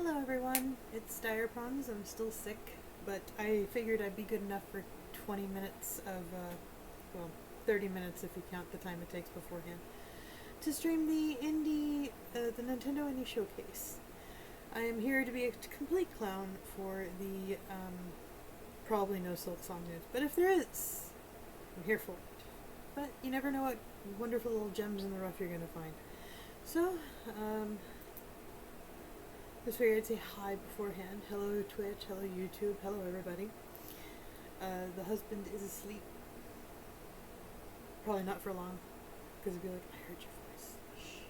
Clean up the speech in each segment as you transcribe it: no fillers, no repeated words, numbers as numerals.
Hello everyone, it's Dire Prawns. I'm still sick, but I figured I'd be good enough for 20 minutes of, well, 30 minutes if you count the time it takes beforehand, to stream the Nintendo Indie Showcase. I am here to be a complete clown for the, probably no Silk Song news, but if there is, I'm here for it. But you never know what wonderful little gems in the rough you're gonna find. So, just figured I'd say hi beforehand. Hello Twitch, hello YouTube, hello everybody. The husband is asleep. Probably not for long, because he'd be like, I heard your voice. Shh.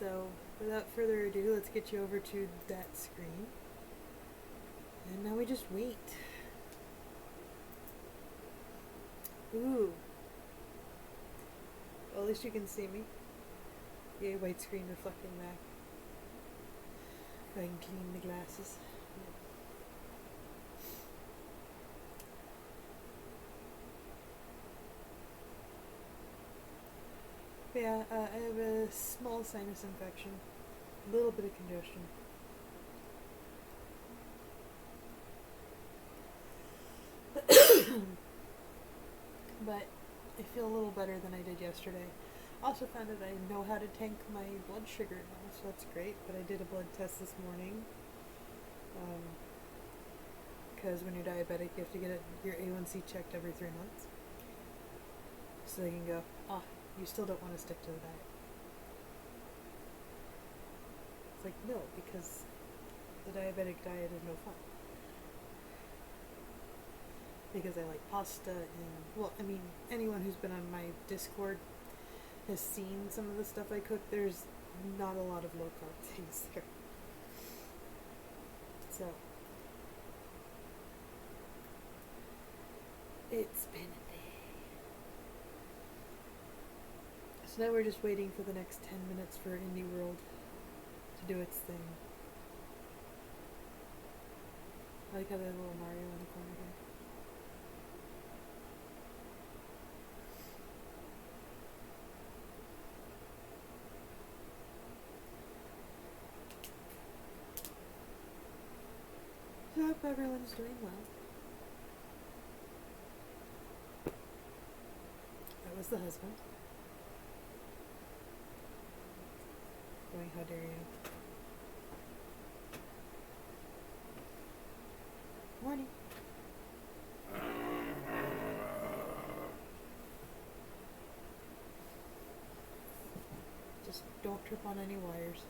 So, without further ado, let's get you over to that screen. And now we just wait. Ooh. Well, at least you can see me. Yay, white screen reflecting back. I can clean the glasses. Yeah, I have a small sinus infection. A little bit of congestion. But I feel a little better than I did yesterday. Also found out I know how to tank my blood sugar now, so that's great. But I did a blood test this morning. Because when you're diabetic, you have to get your A1C checked every 3 months. So they can go, you still don't want to stick to the diet. It's like, no, because the diabetic diet is no fun. Because I like pasta and, well, I mean, anyone who's been on my Discord has seen some of the stuff I cook. There's not a lot of low carb things there. So, it's been a day. So now we're just waiting for the next 10 minutes for Indie World to do its thing. I like how there's a little Mario in the corner here. So I hope everyone's doing well. That was the husband. Going, how dare you. Morning. Just don't trip on any wires.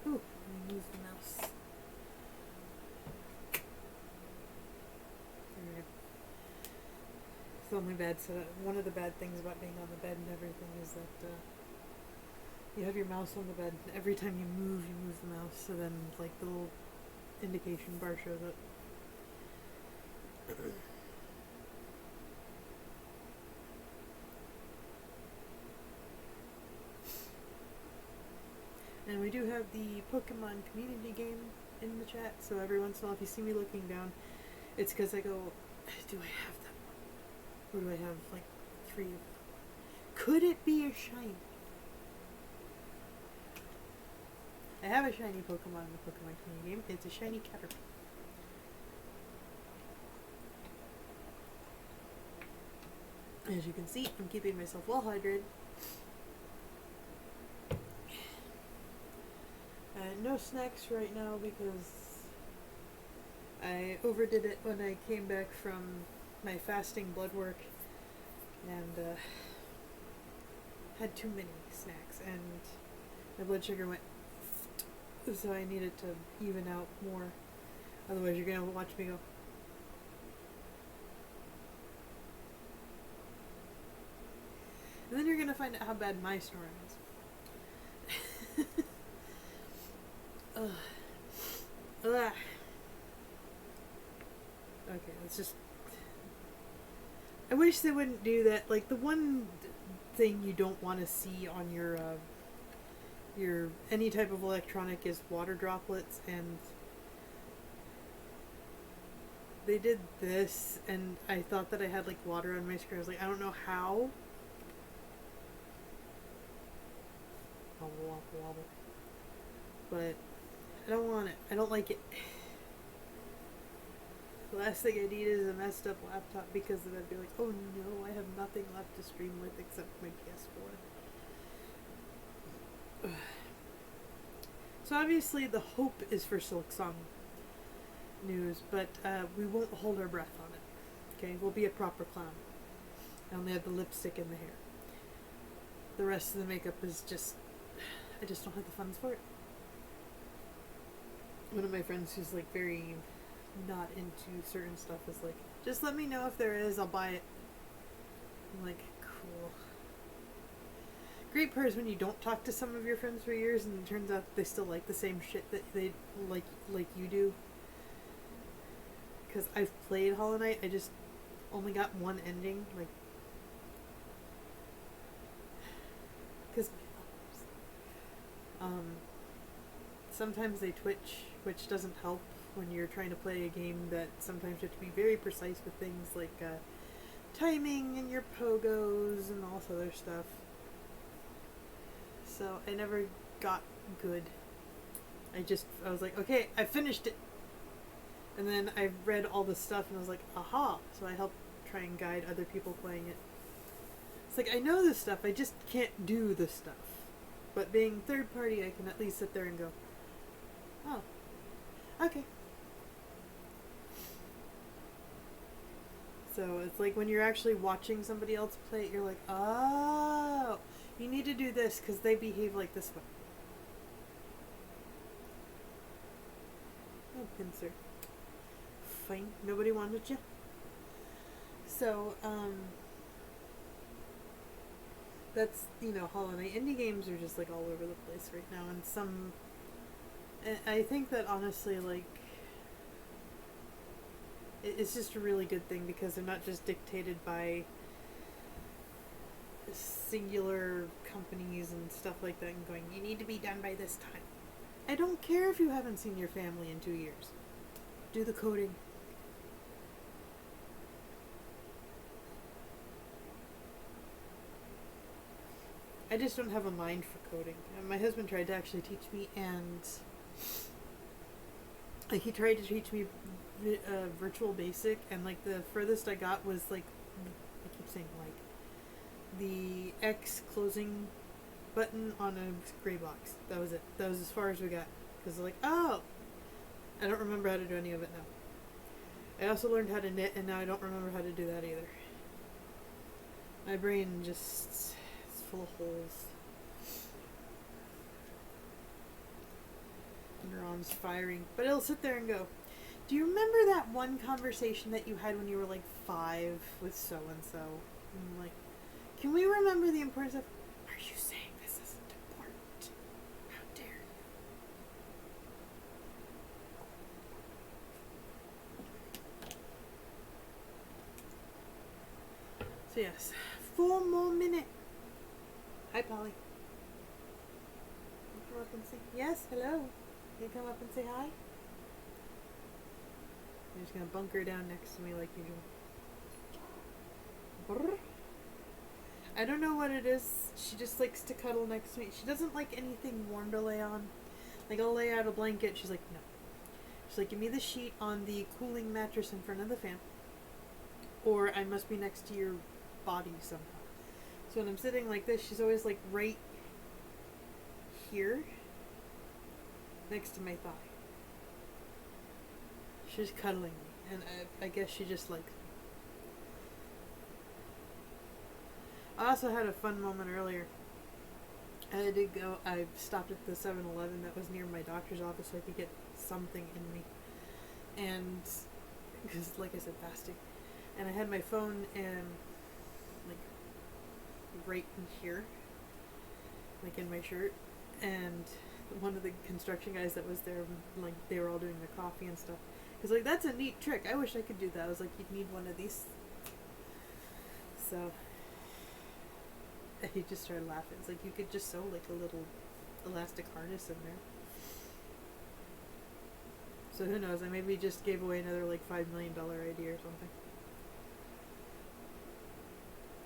Ooh, let me move the mouse. It's only bad. So one of the bad things about being on the bed and everything is that you have your mouse on the bed. Every time you move the mouse. So then, like, the little indication bar shows up. And we do have the Pokemon community game in the chat. So every once in a while, if you see me looking down, it's because I go, do I have that one? Or do I have, like, 3 of them? Could it be a shiny? I have a shiny Pokemon in the Pokemon community game. It's a shiny Caterpie. As you can see, I'm keeping myself well hydrated. No snacks right now because I overdid it when I came back from my fasting blood work and had too many snacks and my blood sugar went, so I needed to even out more. Otherwise you're gonna watch me go. And then you're gonna find out how bad my snoring is. Ugh. Ugh. Okay, let's just... I wish they wouldn't do that. Like, the one thing you don't want to see on your any type of electronic is water droplets, and they did this, and I thought that I had like water on my screen. I was like, I don't know how. Wobble, wobble, wobble. But I don't want it. I don't like it. The last thing I need is a messed up laptop, because then I'd be like, oh no, I have nothing left to stream with except my PS4. So obviously the hope is for Silksong news, but we won't hold our breath on it. Okay, we'll be a proper clown. I only have the lipstick and the hair. The rest of the makeup is just, I just don't have the funds for it. One of my friends who's like very not into certain stuff is like, just let me know if there is, I'll buy it. I'm like, cool. Great part is when you don't talk to some of your friends for years and it turns out they still like the same shit that they like you do. Because I've played Hollow Knight, I just only got one ending, like, because sometimes they twitch, which doesn't help when you're trying to play a game that sometimes you have to be very precise with things like timing and your pogos and all this other stuff. So I never got good. I was like, okay, I finished it. And then I read all the stuff and I was like, aha. So I helped try and guide other people playing it. It's like, I know this stuff, I just can't do the stuff. But being third party, I can at least sit there and go, oh, okay. So it's like when you're actually watching somebody else play it, you're like, oh, you need to do this because they behave like this way. Oh, pincer. Fine. Nobody wanted you. So, that's, Hollow Knight. Indie games are just like all over the place right now, and I think that honestly, like, it's just a really good thing because they're not just dictated by singular companies and stuff like that and going, you need to be done by this time. I don't care if you haven't seen your family in 2 years. Do the coding. I just don't have a mind for coding. My husband tried to actually teach me, and he tried to teach me Virtual Basic, and like the furthest I got was like, I keep saying like, the X closing button on a gray box. That was it. That was as far as we got. Because like, oh, I don't remember how to do any of it now. I also learned how to knit, and now I don't remember how to do that either. My brain just is full of holes. Neurons firing. But it'll sit there and go, do you remember that one conversation that you had when you were like 5 with so-and-so? And I'm like, can we remember the importance of, are you saying this isn't important? How dare you? So yes, 4 more minutes. Hi, Polly. You come up and say, yes, hello. Can you come up and say hi? I'm just gonna bunker down next to me like usual. Brr. I don't know what it is. She just likes to cuddle next to me. She doesn't like anything warm to lay on. Like, I'll lay out a blanket. She's like, no. She's like, give me the sheet on the cooling mattress in front of the fan. Or I must be next to your body somehow. So when I'm sitting like this, she's always like right here. Next to my thigh. She's cuddling me. And I guess she just likes me. I also had a fun moment earlier. I stopped at the 7-Eleven that was near my doctor's office so I could get something in me. And, because like I said, fasting. And I had my phone like, right in here. Like in my shirt. And one of the construction guys that was there, like, they were all doing their coffee and stuff. He's like, that's a neat trick. I wish I could do that. I was like, you'd need one of these. So he just started laughing. It's like, you could just sew like a little elastic harness in there. So who knows? I maybe just gave away another like $5 million idea or something.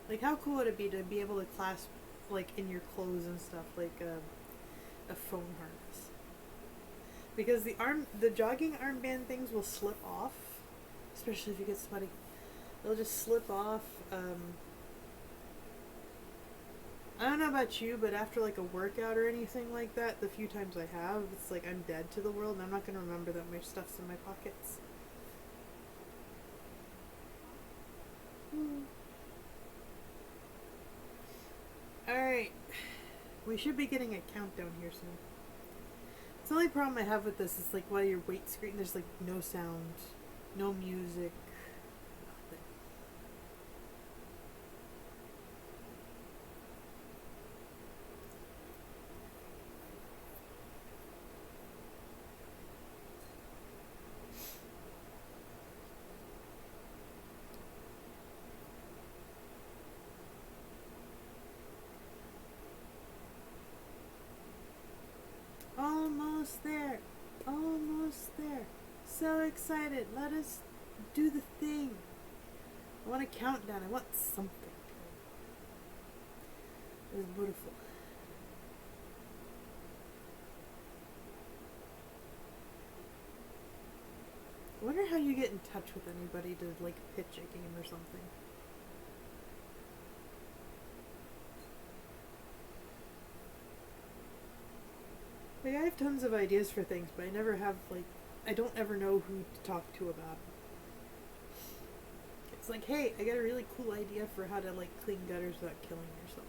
Like, how cool would it be to be able to clasp, like, in your clothes and stuff, like a phone harness? Because the jogging armband things will slip off, especially if you get sweaty. They'll just slip off. I don't know about you, but after like a workout or anything like that, the few times I have, it's like I'm dead to the world, and I'm not gonna remember that my stuff's in my pockets. Alright. We should be getting a countdown here soon. The only problem I have with this is like while your weight screen, there's like no sound, no music, nothing. Almost there. Almost there. So excited. Let us do the thing. I want a countdown. I want something. It is beautiful. I wonder how you get in touch with anybody to like pitch a game or something. Like, I have tons of ideas for things, but I never have, like, I don't ever know who to talk to about it. It's like, hey, I got a really cool idea for how to, like, clean gutters without killing yourself.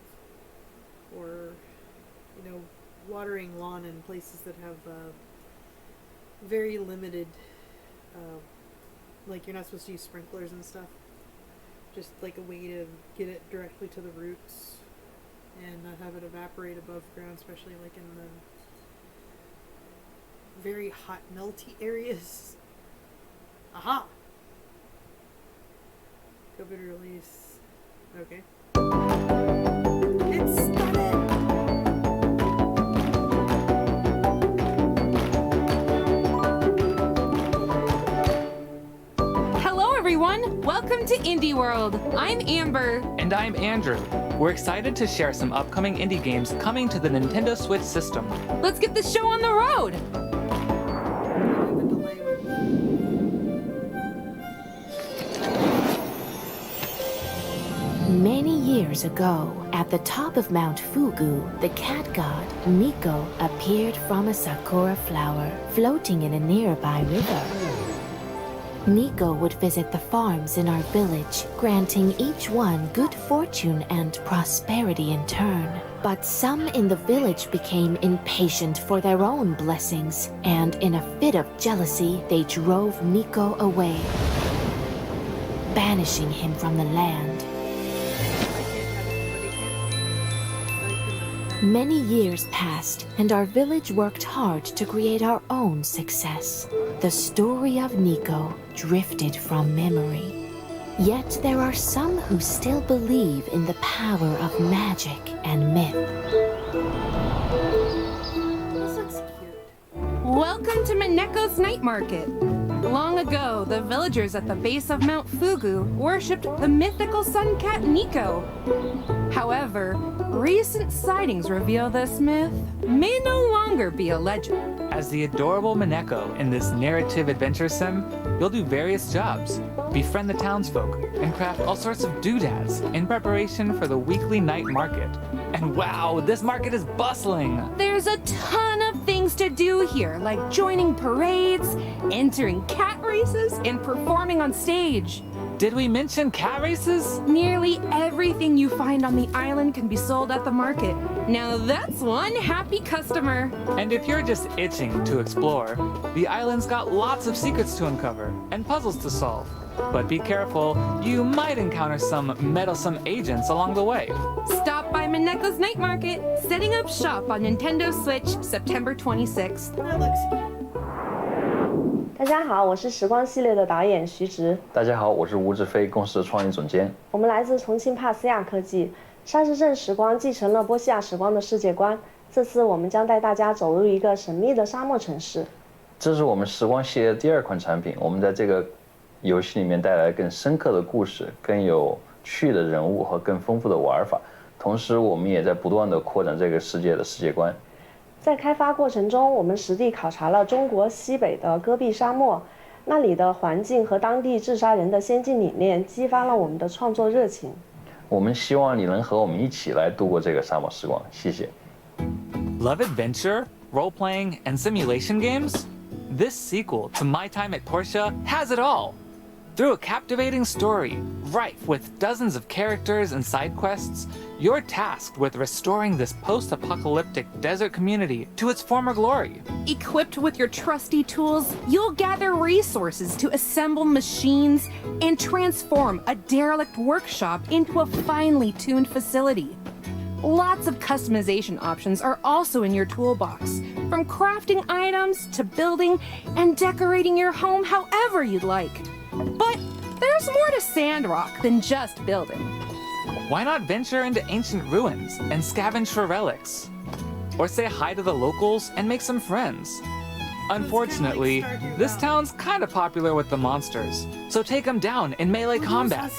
Or, you know, watering lawn in places that have, very limited, like, you're not supposed to use sprinklers and stuff. Just, like, a way to get it directly to the roots and not have it evaporate above ground, especially, like, in the very hot, melty areas. Aha! COVID release. Okay. It started! Hello everyone! Welcome to Indie World. I'm Amber. And I'm Andrew. We're excited to share some upcoming indie games coming to the Nintendo Switch system. Let's get the show on the road! Many years ago, at the top of Mount Fugu, the cat god, Nico, appeared from a sakura flower floating in a nearby river. Nico would visit the farms in our village, granting each one good fortune and prosperity in turn. But some in the village became impatient for their own blessings, and in a fit of jealousy, they drove Nico away, banishing him from the land. Many years passed, and our village worked hard to create our own success. The story of Nico drifted from memory. Yet there are some who still believe in the power of magic and myth. This looks cute. Welcome to Mineko's Night Market. Long ago, the villagers at the base of Mount Fugu worshipped the mythical sun cat Nico. However, recent sightings reveal this myth may no longer be a legend. As the adorable Mineko in this narrative adventure sim, you'll do various jobs, befriend the townsfolk, and craft all sorts of doodads in preparation for the weekly night market. And wow, this market is bustling! There's a ton of things to do here, like joining parades, entering cat races, and performing on stage. Did we mention cat races? Nearly everything you find on the island can be sold at the market. Now that's one happy customer. And if you're just itching to explore, the island's got lots of secrets to uncover and puzzles to solve. But be careful, you might encounter some meddlesome agents along the way. Stop by Mineko's Night Market, setting up shop on Nintendo Switch September 26th. That looks cute. 大家好，我是时光系列的导演徐直。大家好，我是吴志飞，公司的创意总监。我们来自重庆帕斯亚科技。沙市镇时光继承了波西亚时光的世界观，这次我们将带大家走入一个神秘的沙漠城市。这是我们时光系列的第2款产品，我们在这个游戏里面带来更深刻的故事、更有趣的人物和更丰富的玩法。同时，我们也在不断地扩展这个世界的世界观。在开发过程中，我们实地考察了中国西北的戈壁沙漠，那里的环境和当地治沙人的先进理念激发了我们的创作热情。我们希望你能和我们一起来度过这个沙漠时光，谢谢。Love adventure, role-playing, and simulation games? This sequel to My Time at Portia has it all! Through a captivating story, rife with dozens of characters and side quests, you're tasked with restoring this post-apocalyptic desert community to its former glory. Equipped with your trusty tools, you'll gather resources to assemble machines and transform a derelict workshop into a finely tuned facility. Lots of customization options are also in your toolbox, from crafting items to building and decorating your home however you'd like. But there's more to Sandrock than just building. Why not venture into ancient ruins and scavenge for relics? Or say hi to the locals and make some friends? Unfortunately, this town's kinda popular with the monsters, so take them down in melee combat.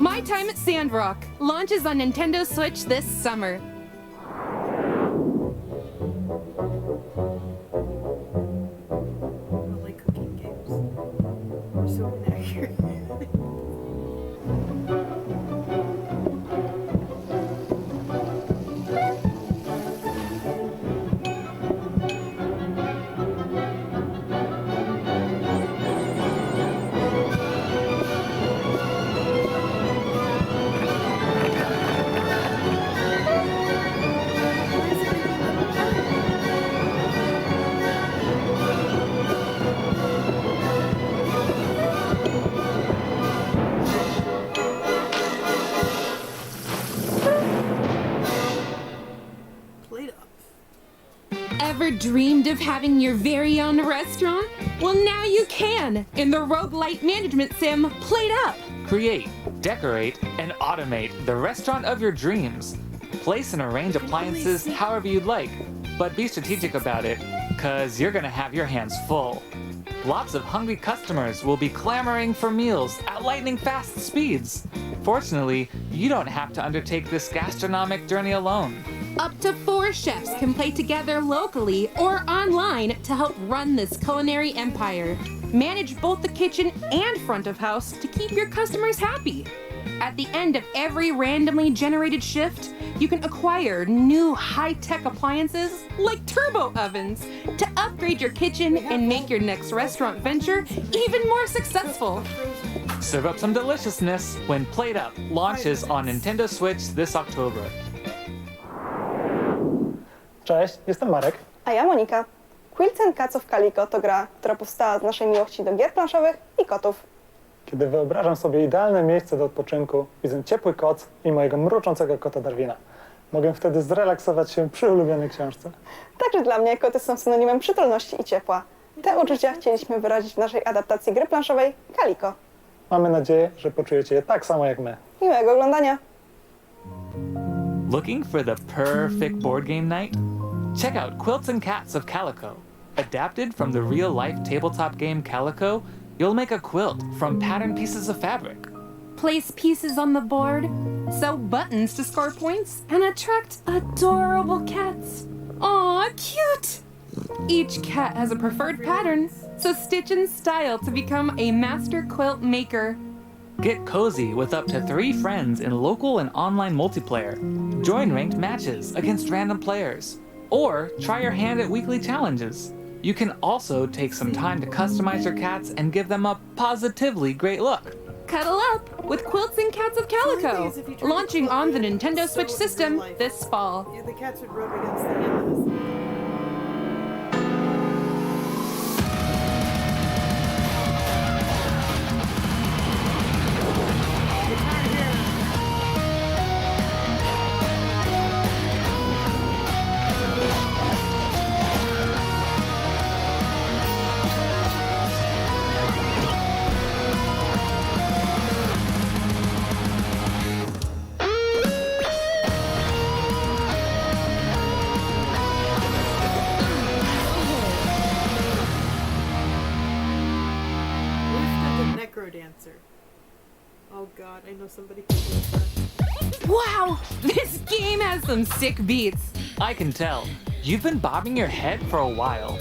My Time at Sandrock launches on Nintendo Switch this summer. I like cooking games. We're so inaccurate. Ever dreamed of having your very own restaurant? Well, now you can in the roguelite management sim Plate Up. Create, decorate, and automate the restaurant of your dreams. Place and arrange appliances however you'd like, but be strategic about it, cause you're gonna have your hands full. Lots of hungry customers will be clamoring for meals at lightning fast speeds. Fortunately, you don't have to undertake this gastronomic journey alone. Up to 4 chefs can play together locally or online to help run this culinary empire. Manage both the kitchen and front of house to keep your customers happy. At the end of every randomly generated shift, you can acquire new high-tech appliances like turbo ovens to upgrade your kitchen and make your next restaurant venture even more successful. Serve up some deliciousness when Plate Up launches on Nintendo Switch this October. Cześć, jestem Marek. A ja Monika. Quilts and Cats of Calico to gra, która powstała z naszej miłości do gier planszowych i kotów. Kiedy wyobrażam sobie idealne miejsce do odpoczynku, widzę ciepły koc i mojego mruczącego kota Darwina. Mogę wtedy zrelaksować się przy ulubionej książce. Także dla mnie koty są synonimem przytulności i ciepła. Te uczucia chcieliśmy wyrazić w naszej adaptacji gry planszowej Calico. Mamy nadzieję, że poczujecie je tak samo jak my. Miłego oglądania! Looking for the perfect board game night? Check out Quilts and Cats of Calico. Adapted from the real-life tabletop game Calico, you'll make a quilt from patterned pieces of fabric. Place pieces on the board, sew buttons to score points, and attract adorable cats. Aw, cute! Each cat has a preferred pattern, so stitch and style to become a master quilt maker. Get cozy with up to 3 friends in local and online multiplayer. Join ranked matches against random players. Or try your hand at weekly challenges. You can also take some time to customize your cats and give them a positively great look. Cuddle up with Quilts and Cats of Calico, launching on the Nintendo Switch system this fall. Yeah, the cats would rub against the end of this. Necrodancer. Oh god, I know somebody who does that. Wow, this game has some sick beats. I can tell. You've been bobbing your head for a while.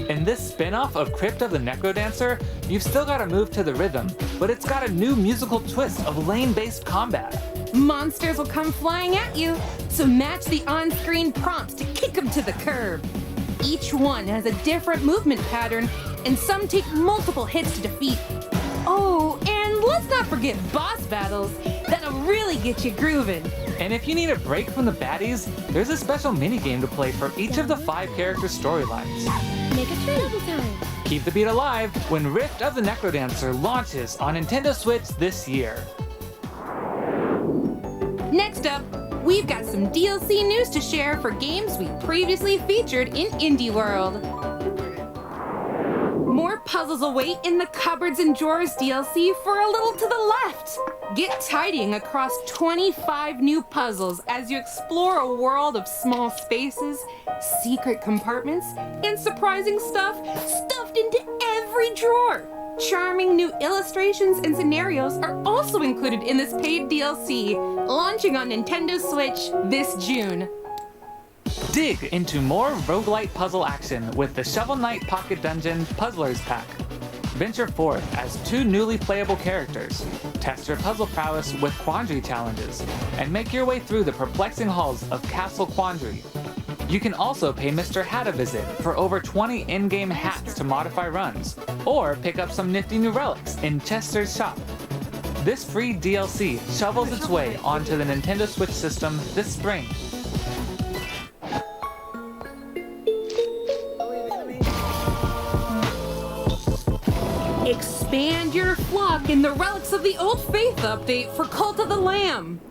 In this spin-off of Crypt of the Necrodancer, you've still got to move to the rhythm, but it's got a new musical twist of lane-based combat. Monsters will come flying at you, so match the on-screen prompts to kick them to the curb. Each one has a different movement pattern, and some take multiple hits to defeat. Oh, and let's not forget boss battles. That'll really get you grooving. And if you need a break from the baddies, there's a special minigame to play for each of the 5 character storylines. Make a trade time. Keep the beat alive when Rift of the Necrodancer launches on Nintendo Switch this year. Next up, we've got some DLC news to share for games we previously featured in Indie World. More puzzles await in the Cupboards and Drawers DLC for a little to the left. Get tidying across 25 new puzzles as you explore a world of small spaces, secret compartments, and surprising stuff stuffed into every drawer. Charming new illustrations and scenarios are also included in this paid DLC, launching on Nintendo Switch this June. Dig into more roguelite puzzle action with the Shovel Knight Pocket Dungeon Puzzlers Pack. Venture forth as 2 newly playable characters, test your puzzle prowess with Quandary challenges, and make your way through the perplexing halls of Castle Quandary. You can also pay Mr. Hat a visit for over 20 in-game hats to modify runs, or pick up some nifty new relics in Chester's shop. This free DLC shovels its way onto the Nintendo Switch system this spring. Expand your flock in the Relics of the Old Faith update for Cult of the Lamb.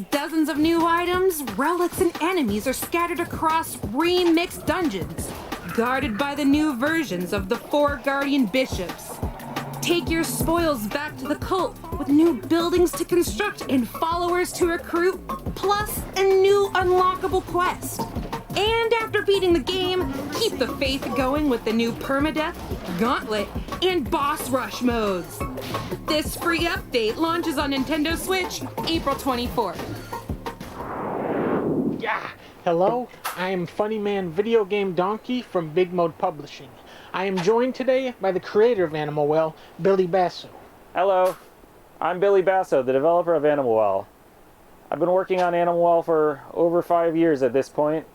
Dozens of new items, relics, and enemies are scattered across remixed dungeons, guarded by the new versions of the 4 Guardian Bishops. Take your spoils back to the cult with new buildings to construct and followers to recruit, plus a new unlockable quest. And after beating the game, keep the faith going with the new Permadeath, Gauntlet, and Boss Rush modes. This free update launches on Nintendo Switch April 24th. Yeah, hello, I am Funny Man Video Game Donkey from Big Mode Publishing. I am joined today by the creator of Animal Well, Billy Basso. Hello, I'm Billy Basso, the developer of Animal Well. I've been working on Animal Well for over 5 years at this point.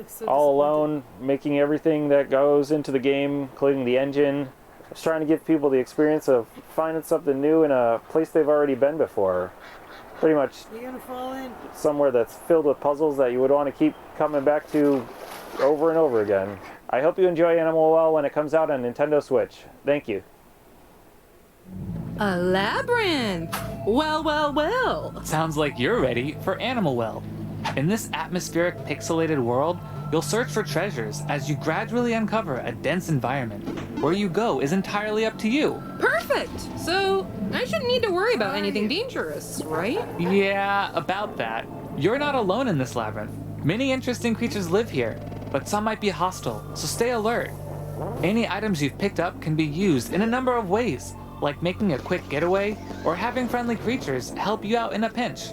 So All alone, making everything that goes into the game, including the engine. Just trying to give people the experience of finding something new in a place they've already been before. Pretty much You're gonna fall in. somewhere that's filled with puzzles that you would want to keep coming back to over and over again. I hope you enjoy Animal Well when it comes out on Nintendo Switch. Thank you. A labyrinth! Well, well, well. Sounds like you're ready for Animal Well. In this atmospheric, pixelated world, you'll search for treasures as you gradually uncover a dense environment. Where you go is entirely up to you. Perfect! So, I shouldn't need to worry about anything dangerous, right? Yeah, about that. You're not alone in this labyrinth. Many interesting creatures live here, but some might be hostile, so stay alert. Any items you've picked up can be used in a number of ways, like making a quick getaway or having friendly creatures help you out in a pinch.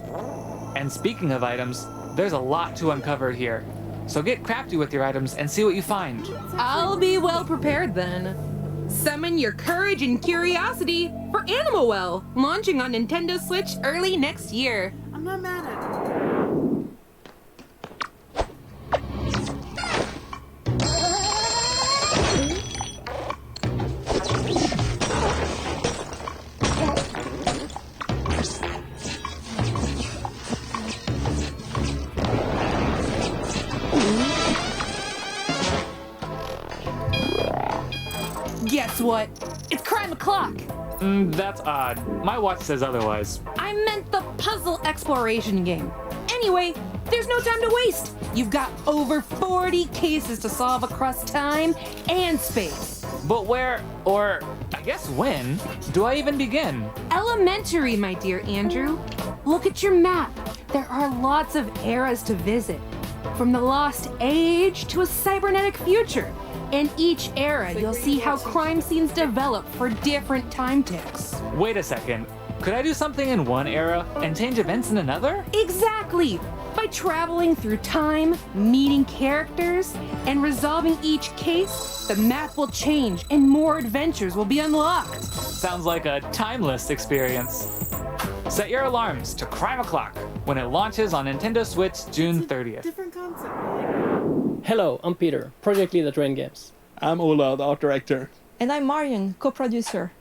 And speaking of items, there's a lot to uncover here. So get crafty with your items and see what you find. I'll be well prepared then. Summon your courage and curiosity for Animal Well, launching on Nintendo Switch early next year. I'm not mad at it. Guess what? It's crime o'clock. That's odd. My watch says otherwise. I meant the puzzle exploration game. Anyway, there's no time to waste. You've got over 40 cases to solve across time and space. But where, or I guess when, do I even begin? Elementary, my dear Andrew. Look at your map. There are lots of eras to visit. From the lost age to a cybernetic future. In each era, you'll see how crime scenes develop for different time ticks. Wait a second. Could I do something in one era and change events in another? Exactly! By traveling through time, meeting characters, and resolving each case, the map will change and more adventures will be unlocked. Sounds like a timeless experience. Set your alarms to Crime O'Clock when it launches on Nintendo Switch June 30th. Different concept. I like it. Hello, I'm Peter, project lead at Rain Games. I'm Ola, the art director. And I'm Marion, co-producer.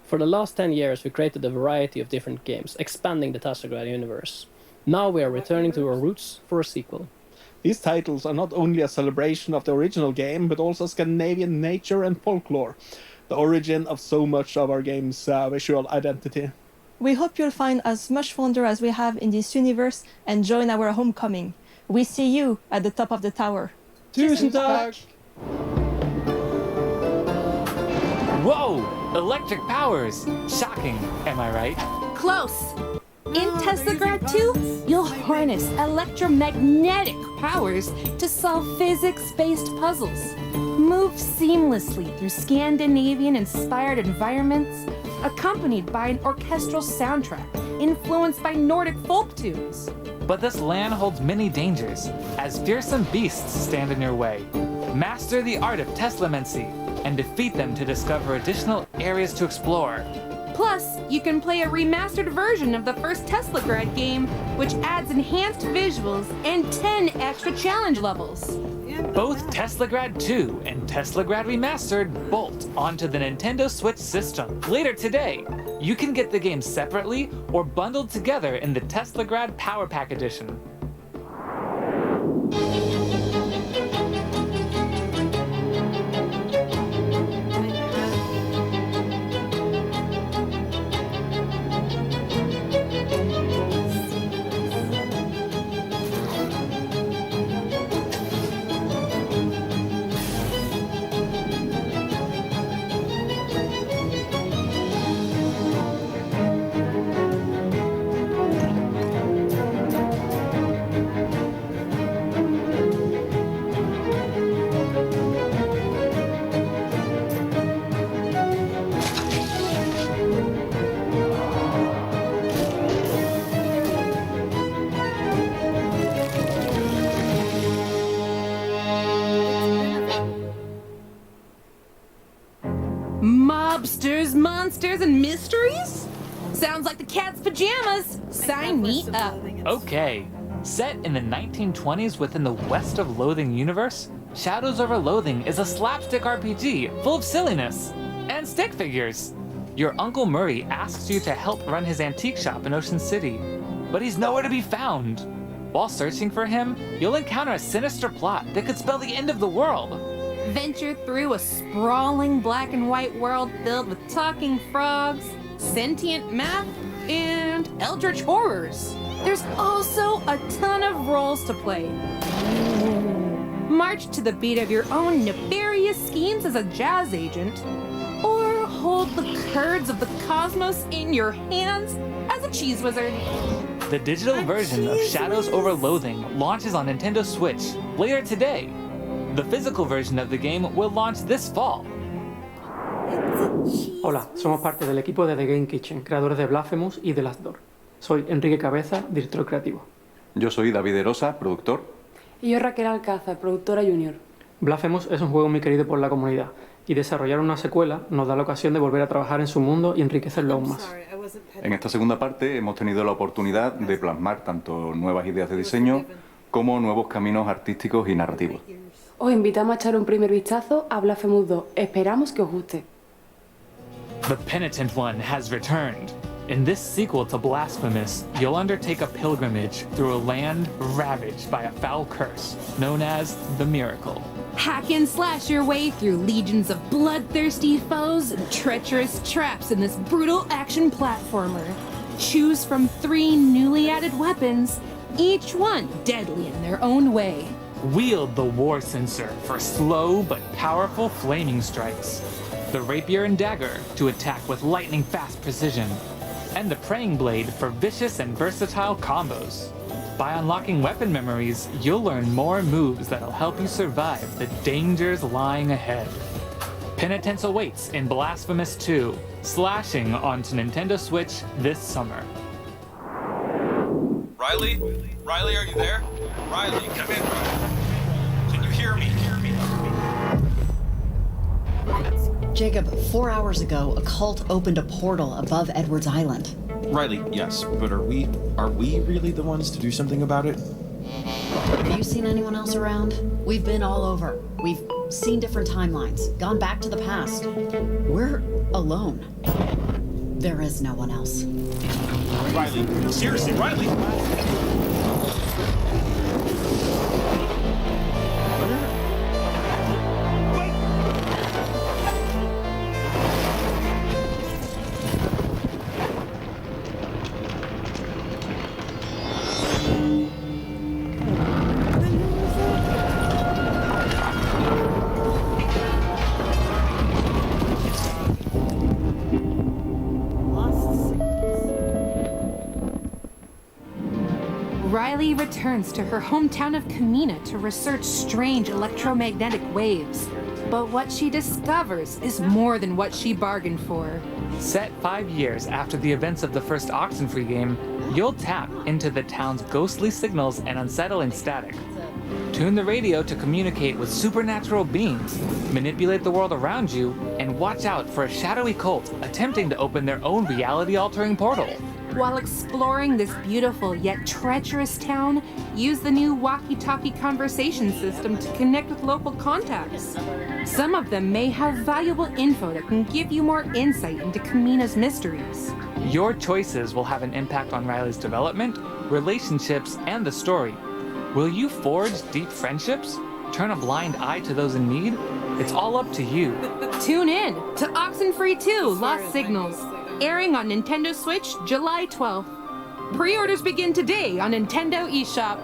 For the last 10 years, we created a variety of different games, expanding the Teslagrad universe. Now we are returning to our roots for a sequel. These titles are not only a celebration of the original game, but also Scandinavian nature and folklore, the origin of so much of our game's visual identity. We hope you'll find as much wonder as we have in this universe and join our homecoming. We see you at the top of the tower. Tusen takk! Whoa! Electric powers! Shocking, am I right? Close! In Teslagrad 2, you'll harness electromagnetic powers to solve physics-based puzzles. Move seamlessly through Scandinavian-inspired environments, accompanied by an orchestral soundtrack influenced by Nordic folk tunes. But this land holds many dangers, as fearsome beasts stand in your way. Master the art of Teslamency and defeat them to discover additional areas to explore. Plus, you can play a remastered version of the first Teslagrad game, which adds enhanced visuals and 10 extra challenge levels. Both Teslagrad 2 and Teslagrad Remastered bolt onto the Nintendo Switch system. Later today, you can get the games separately or bundled together in the Teslagrad Power Pack Edition. Mobsters, monsters, and mysteries? Sounds like the cat's pajamas. Sign me up. Okay. Set in the 1920s within the West of Loathing universe, Shadows Over Loathing is a slapstick RPG full of silliness and stick figures. Your Uncle Murray asks you to help run his antique shop in Ocean City, but he's nowhere to be found. While searching for him, you'll encounter a sinister plot that could spell the end of the world. Venture through a sprawling black and white world filled with talking frogs, sentient math, and eldritch horrors. There's also a ton of roles to play. March to the beat of your own nefarious schemes as a jazz agent, or hold the curds of the cosmos in your hands as a cheese wizard. The digital version of Shadows Over Loathing launches on Nintendo Switch later today. The physical version of the game will launch this fall. Hola, somos parte del equipo de The Game Kitchen, creadores de Blasphemous y The Last Door. Soy Enrique Cabeza, director creativo. Yo soy David Erosa, productor. Y yo Raquel Alcázar, productora junior. Blasphemous es un juego muy querido por la comunidad, y desarrollar una secuela nos da la ocasión de volver a trabajar en su mundo y enriquecerlo aún más. En esta segunda parte hemos tenido la oportunidad de plasmar tanto nuevas ideas de diseño como nuevos caminos artísticos y narrativos. Os invitamos a echar un primer vistazo a Blasphemous 2. Esperamos que os guste. The Penitent One has returned. In this sequel to Blasphemous, you'll undertake a pilgrimage through a land ravaged by a foul curse known as the Miracle. Hack and slash your way through legions of bloodthirsty foes and treacherous traps in this brutal action platformer. Choose from 3 newly added weapons, each one deadly in their own way. Wield the War Censer for slow but powerful flaming strikes, the Rapier and Dagger to attack with lightning-fast precision, and the Praying Blade for vicious and versatile combos. By unlocking weapon memories, you'll learn more moves that'll help you survive the dangers lying ahead. Penitence awaits in Blasphemous 2, slashing onto Nintendo Switch this summer. Riley? Riley, are you there? Riley, come in. Can you hear me? Jacob, 4 hours ago, a cult opened a portal above Edwards Island. Riley, yes, but are we really the ones to do something about it? Have you seen anyone else around? We've been all over. We've seen different timelines, gone back to the past. We're alone. There is no one else. Riley, seriously, Riley! Riley returns to her hometown of Kamina to research strange electromagnetic waves. But what she discovers is more than what she bargained for. Set 5 years after the events of the first Oxenfree game, you'll tap into the town's ghostly signals and unsettling static. Tune the radio to communicate with supernatural beings, manipulate the world around you, and watch out for a shadowy cult attempting to open their own reality-altering portal. While exploring this beautiful yet treacherous town, use the new walkie-talkie conversation system to connect with local contacts. Some of them may have valuable info that can give you more insight into Kamina's mysteries. Your choices will have an impact on Riley's development, relationships, and the story. Will you forge deep friendships? Turn a blind eye to those in need? It's all up to you. Tune in to Oxenfree 2 Lost Signals, airing on Nintendo Switch July 12th. Pre-orders begin today on Nintendo eShop.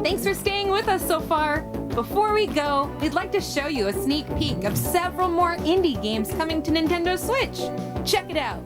Thanks for staying with us so far. Before we go, we'd like to show you a sneak peek of several more indie games coming to Nintendo Switch. Check it out.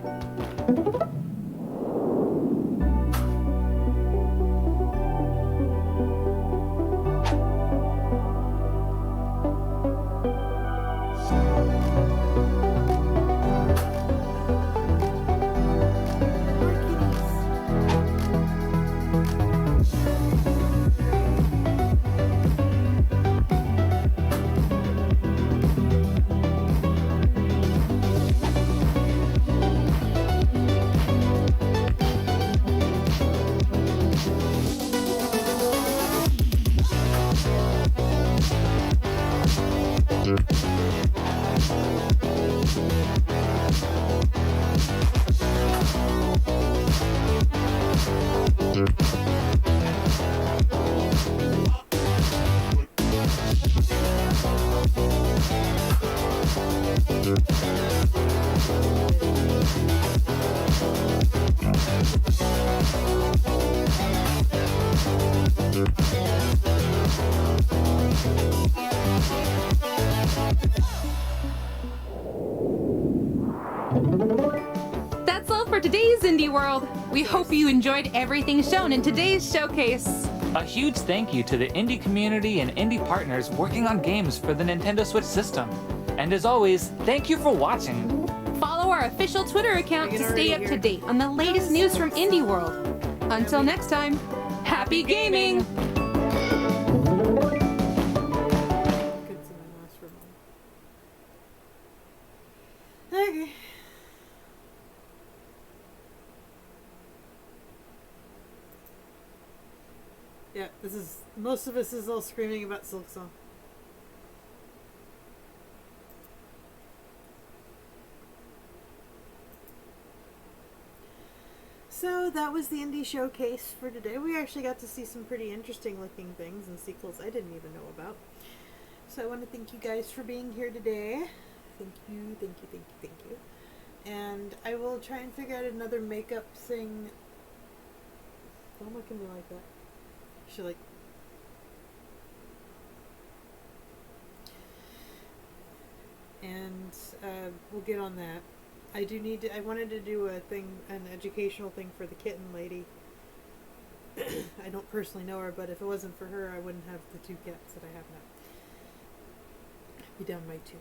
That's all for today's Indie World. We hope you enjoyed everything shown in today's showcase. A huge thank you to the indie community and indie partners working on games for the Nintendo Switch system. And as always, thank you for watching. Follow our official Twitter account to stay up to date on the latest news from Indie World. Until next time, happy gaming! Okay. Yeah, most of us is all screaming about Silksong. So that was the indie showcase for today. We actually got to see some pretty interesting looking things and sequels I didn't even know about. So I want to thank you guys for being here today. Thank you, thank you, thank you, thank you. And I will try and figure out another makeup thing. Don't look at me like that. Should like... And we'll get on that. I wanted to do a thing, an educational thing for the kitten lady. I don't personally know her, but if it wasn't for her, I wouldn't have the 2 cats that I have now. I'd be down my 2.